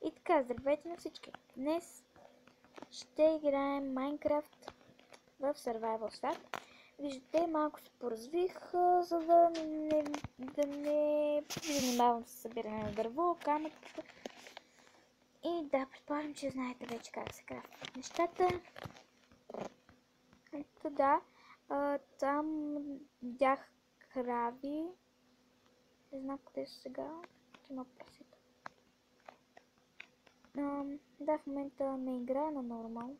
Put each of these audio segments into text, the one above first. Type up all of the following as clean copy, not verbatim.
И така, здравейте на всички! Днес ще играем Майнкрафт в Survival свят. Виждате, малко се поразвих, за да не занимавам с събиране на дърво, камък. И да, предполагам, че знаете вече как се крафтят нещата. Ето да, там видях крави. Не знам къде са сега. Има прасета. Да, в момента не играя на нормал.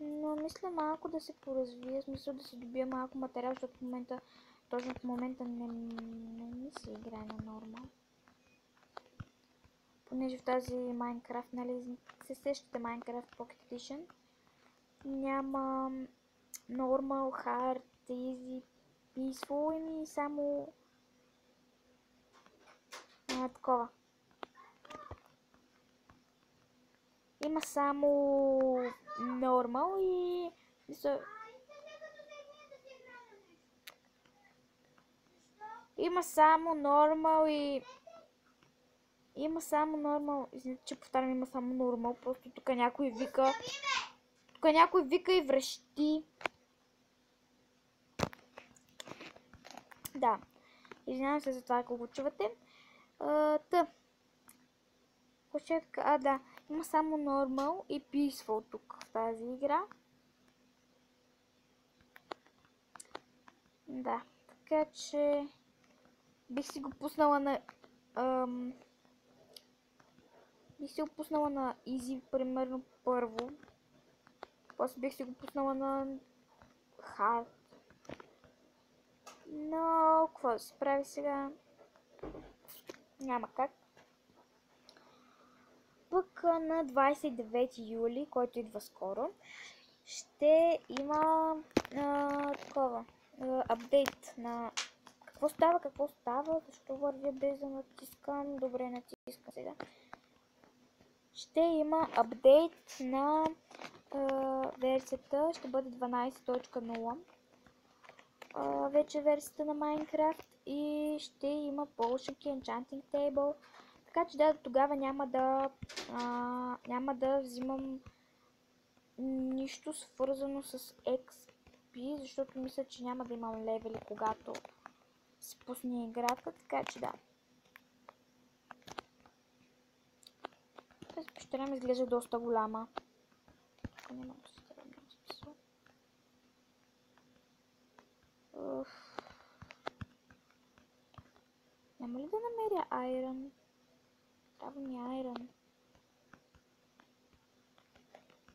Но мисля малко да се поразвия, смисъл да се добия малко материал, защото точно в момента не ми се играе на нормал. Понеже в тази Майнкрафт, нали, се сещате Майнкрафт Pocket Edition, няма нормал, hard, easy, peaceful и само такова. Има само нормал и има само нормал и извинете, че повтарям, има само нормал, просто тук някой вика и връщи. Да, извинявам се за това, ако го чувате. Да, има само нормал и peaceful тук в тази игра. Да, така че бих си го пуснала на easy, примерно първо. После бих си го пуснала на hard. Но какво да се прави сега? Няма как. Пък на 29 юли, който идва скоро, ще има апдейт на какво става, защо вървя без да натискам. Добре, натискам сега. Ще има апдейт на версията, ще бъде 12.0. Вече версията на Minecraft и ще има Potion Key, Enchanting Table. Така че да, тогава няма да взимам нищо свързано с XP, защото мисля, че няма да имам левели, когато се пусне играта, така че да. Тази пещера ми изглежда доста голяма. Тук няма да се трябва много смисъл. Няма ли да намеря айрон? Трябва ми айрон.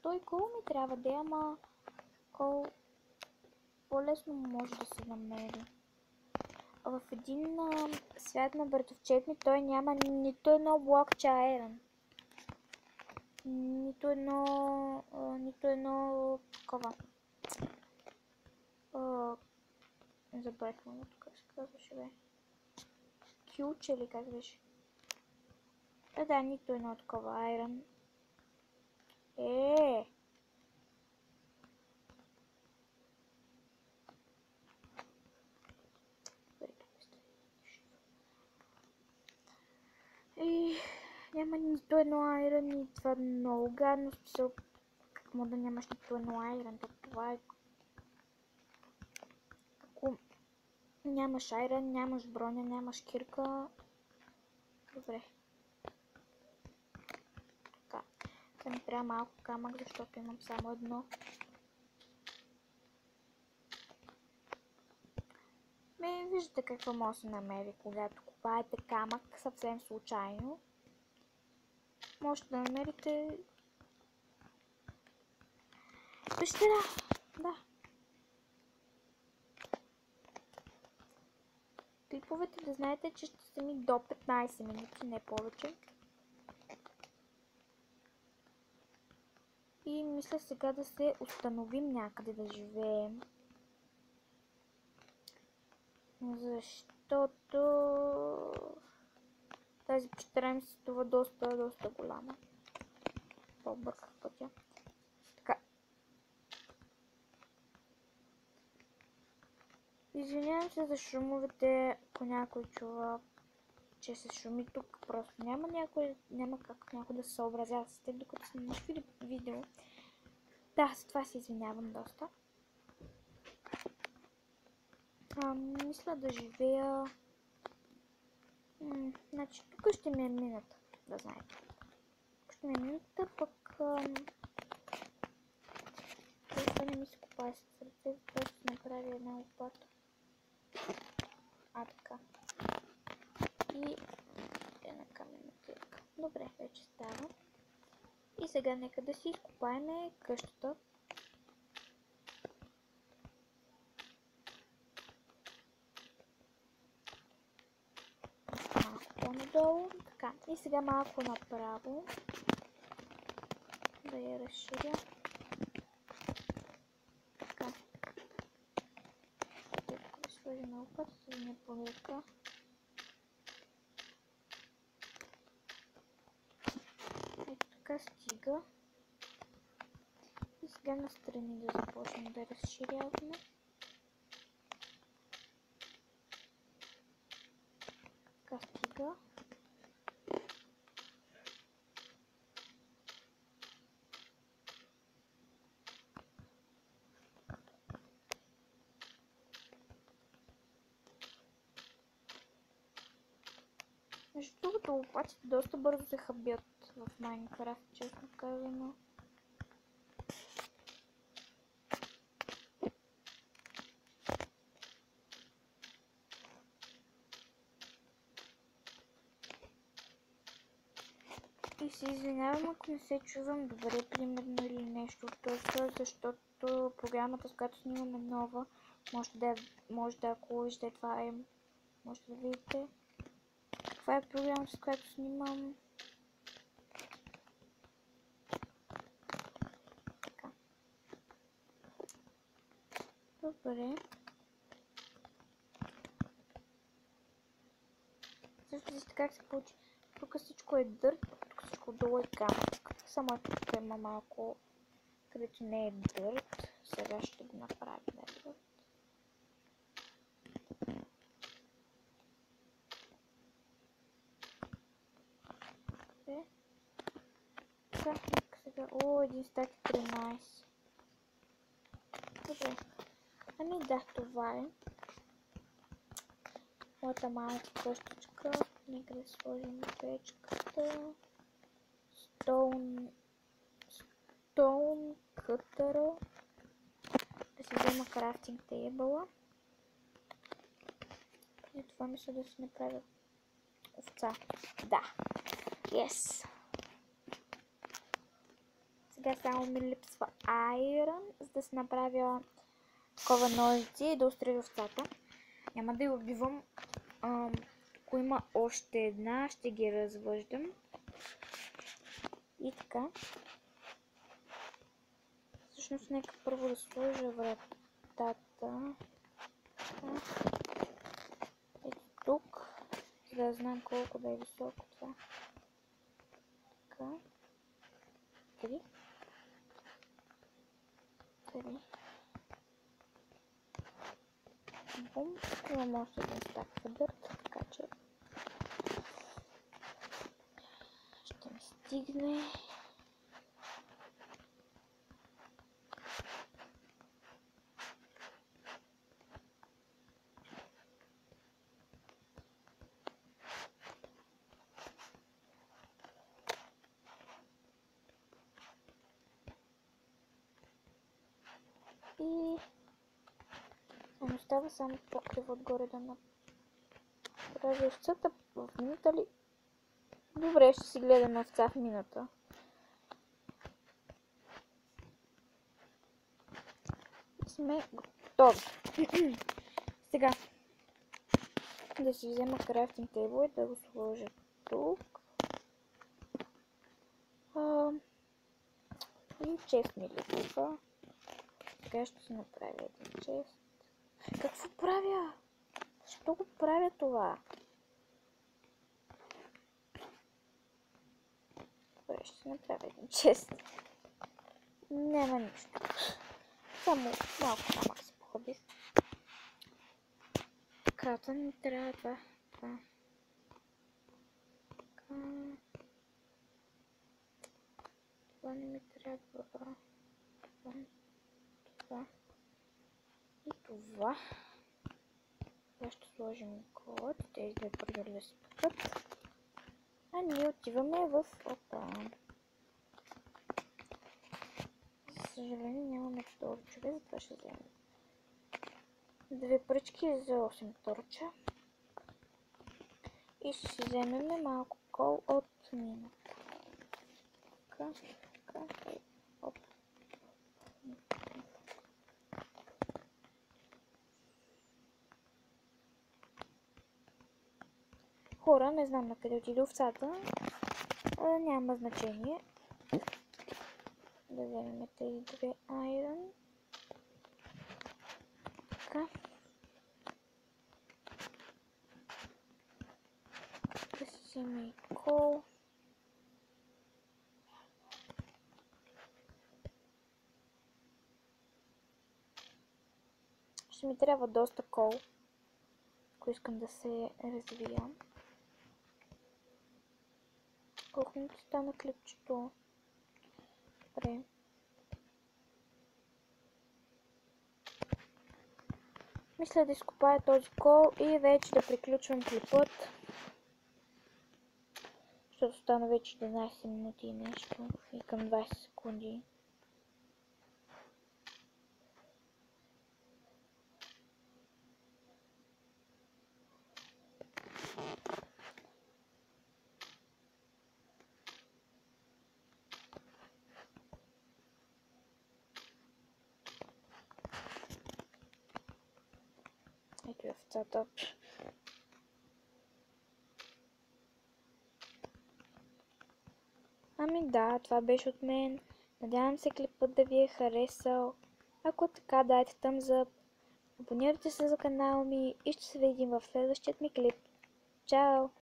Той кол ми трябва да, ама кол по-лесно може да се намери. В един свят на братовчет той няма нито едно блокче айрон. Нито едно такова. Забравихме го тук, как се казваше, бе. Кюче ли как беше? Да, нито едно такова айрон. Няма нито едно айрон и това е много гадно. Смисъл, как може да нямаш нито едно айрон? Това е... Ако нямаш айрон, нямаш броня, нямаш кирка... Добре. Така. Сега ми трябва малко камък, защото имам само едно. Виждате какво може да се намери, когато купаете камък съвсем случайно. Можете да намерите пещера. Да. Клиповете да знаете, че ще са ми до 15 минути, не повече. И мисля сега да се установим някъде да живеем. Защото тази пещера ми се струва доста голяма. По-бърках пътя. Така. Извинявам се за шумовете, ако някой чува че се шуми тук. Просто няма как някой да се съобразява с теб, докато снимаш видео. Да, за това се извинявам доста. Мисля да живея... значи, тук ще ми е минута, да знаете. Тук ще ми е минута, пък... това не ми се копае с сърце, затова ще направя една лопата. Така. И една каменна клетка. Добре, вече става. И сега нека да си изкопаем къщата. Малко по-надолу. Така. И сега малко направо. Да я разширя. Така. Да сложим на лопата, за да не повека. Ето така стига. И сега настрани да започнем да разширяваме. Така стига. Между другото, лопатите доста бързо се хабят в Майнкрафт, честно казано. И се извинявам, ако не се чувам добре, примерно, или нещо от това, защото програмата, с която снимаме нова, може да ако виждате това може да видите каква е програмата, с която снимам. Така. Добре. Също вижте как се получи. Тук всичко е дърт, тук всичко долу е камък. Само тук има малко, където не е дърт. Сега ще го направим дърт. Сега, един стак 13. Добре. Ами да, това е. Моята малка къщичка. Нека да сложим печката. Стоун кътъра. Да си взема крафтинг тейбъла. Преди това мисля да си направя овца. Да. Yes. Сега само ми липсва айрон, за да си направя такова ножици и да устрия овцата. Няма да я убивам. Ако има още една, ще ги развъждам. И така. Всъщност, нека първо да сложа вратата. Ето тук, за да знам колко да е високо това. Така. 3. Бум. Имам още един стак дърт, така че ще ми стигне. И остава само покрив отгоре да направя овцата в минута ли? Добре, ще си гледаме овца в минута. И сме готови. Сега да си взема крафтинг тейбъл и да го сложа тук. И чест ми липсва. Сега ще си направя един чест. Какво правя? Защо го правя това? Добре, ще си направя един чест. Няма нищо. Само малко камък се похабих. Крата не трябва това. Това не ми трябва. Това. И това. Сега ще сложим код. Тези две продължи да се пъкат. А ние отиваме в... Опа. За съжаление нямаме торчове, затова ще вземем две пръчки за 8 торча. И ще си вземем малко кол от мината. Така, така, оп. Хора, не знам на къде отиде овцата. Няма значение. Да вземем тези две айрон. Така. Да си вземе и кол. Ще ми трябва доста кол, ако искам да се развия. Колко ми стана клипчето? Добре. Мисля да изкопая този кол и вече да приключвам клипът. Защото стана вече 11 минути и нещо. И към 20 секунди. Ето е овцата. Ами да, това беше от мен. Надявам се клипът да ви е харесал. Ако така, дайте thumbs up, абонирайте се за канала ми и ще се видим в следващият ми клип. Чао!